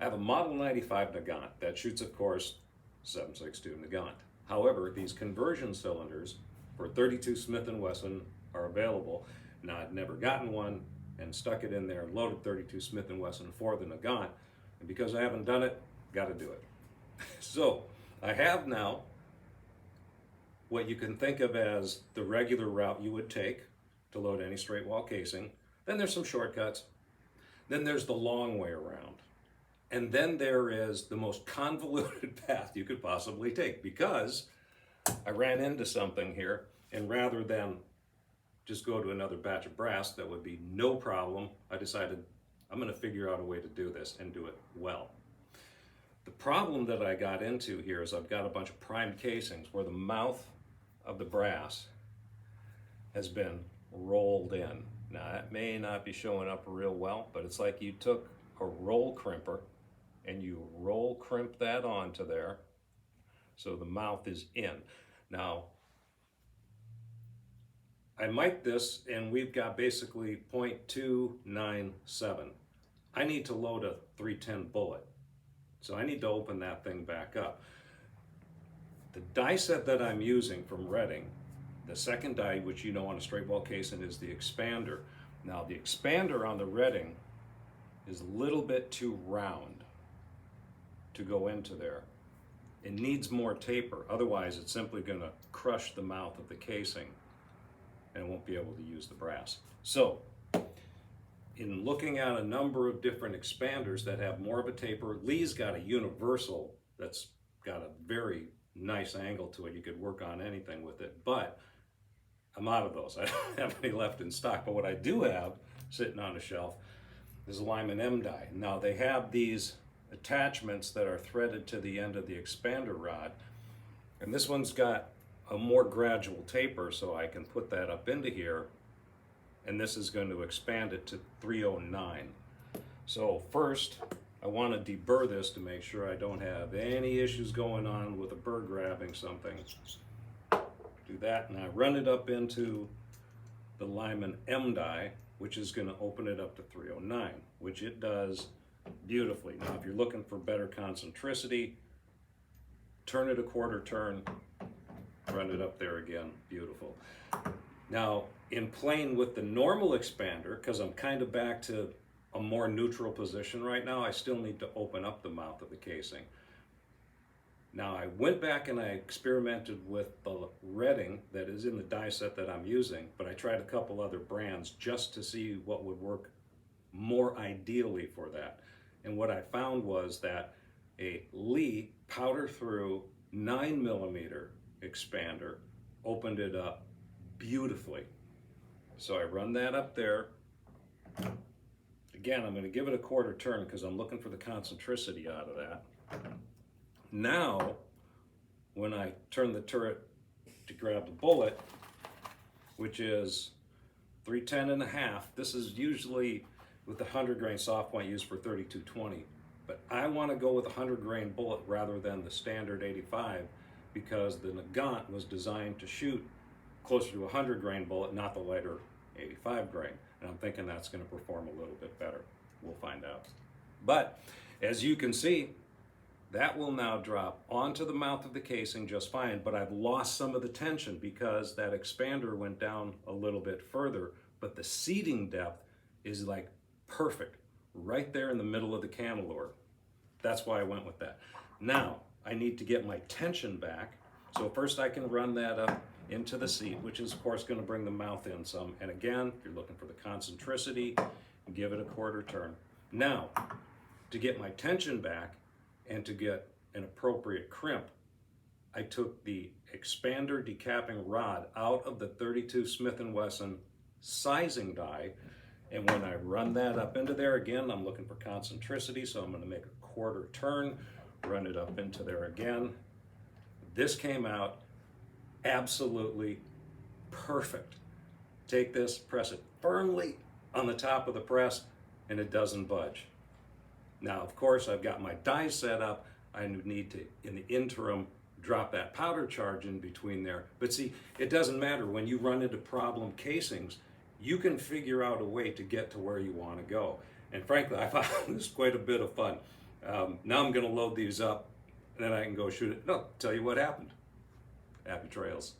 I have a Model 95 Nagant that shoots, of course, 7.62 Nagant. However, these conversion cylinders for 32 Smith & Wesson are available. Now, I'd never gotten one and stuck it in there and loaded 32 Smith & Wesson for the Nagant. And because I haven't done it, got to do it. So I have now what you can think of as the regular route you would take to load any straight wall casing. Then there's some shortcuts. Then there's the long way around. And then there is the most convoluted path you could possibly take, because I ran into something here, and rather than just go to another batch of brass, that would be no problem, I decided I'm going to figure out a way to do this and do it well. The problem that I got into here is I've got a bunch of primed casings where the mouth of the brass has been rolled in. Now, that may not be showing up real well, but it's like you took a roll crimper and you roll crimp that onto there so the mouth is in. Now, I mic'd this and we've got basically 0.297. I need to load a 310 bullet, so I need to open that thing back up. The die set that I'm using from Redding, the second die, which you know on a straight wall casing, is the expander. Now, the expander on the Redding is a little bit too round to go into there. It needs more taper, otherwise it's simply going to crush the mouth of the casing and it won't be able to use the brass. So, in looking at a number of different expanders that have more of a taper, Lee's got a universal that's got a very nice angle to it. You could work on anything with it, but I'm out of those. I don't have any left in stock, but what I do have sitting on a shelf is a Lyman M die. Now, they have these attachments that are threaded to the end of the expander rod, and this one's got a more gradual taper, so I can put that up into here, and this is going to expand it to 309. So first, I want to deburr this to make sure I don't have any issues going on with a burr grabbing something. Do that, and I run it up into the Lyman M die, which is going to open it up to 309, which it does beautifully. Now, if you're looking for better concentricity, turn it a quarter turn, run it up there again, beautiful. Now, in playing with the normal expander, because I'm kind of back to a more neutral position right now, I still need to open up the mouth of the casing. Now, I went back and I experimented with the Redding that is in the die set that I'm using, but I tried a couple other brands just to see what would work more ideally for that. And what I found was that a Lee powder through 9mm expander opened it up beautifully. So I run that up there. Again, I'm going to give it a quarter turn because I'm looking for the concentricity out of that. Now, when I turn the turret to grab the bullet, which is 310.5, this is usually with the 100 grain soft point used for 3220, but I want to go with a 100 grain bullet rather than the standard 85, because the Nagant was designed to shoot closer to a 100 grain bullet, not the lighter 85 grain. And I'm thinking that's going to perform a little bit better. We'll find out. But as you can see, that will now drop onto the mouth of the casing just fine, but I've lost some of the tension because that expander went down a little bit further, but the seating depth is like perfect, right there in the middle of the cantilever. That's why I went with that. Now, I need to get my tension back. So first I can run that up into the seat, which is of course going to bring the mouth in some. And again, if you're looking for the concentricity, give it a quarter turn. Now, to get my tension back and to get an appropriate crimp, I took the expander decapping rod out of the 32 Smith & Wesson sizing die, and when I run that up into there, again, I'm looking for concentricity, so I'm going to make a quarter turn, run it up into there again. This came out absolutely perfect. Take this, press it firmly on the top of the press, and it doesn't budge. Now, of course, I've got my die set up. I need to, in the interim, drop that powder charge in between there. But see, it doesn't matter. When you run into problem casings, you can figure out a way to get to where you want to go. And frankly, I found this quite a bit of fun. Now I'm going to load these up, and then I can go shoot it. No, tell you what happened. Happy trails.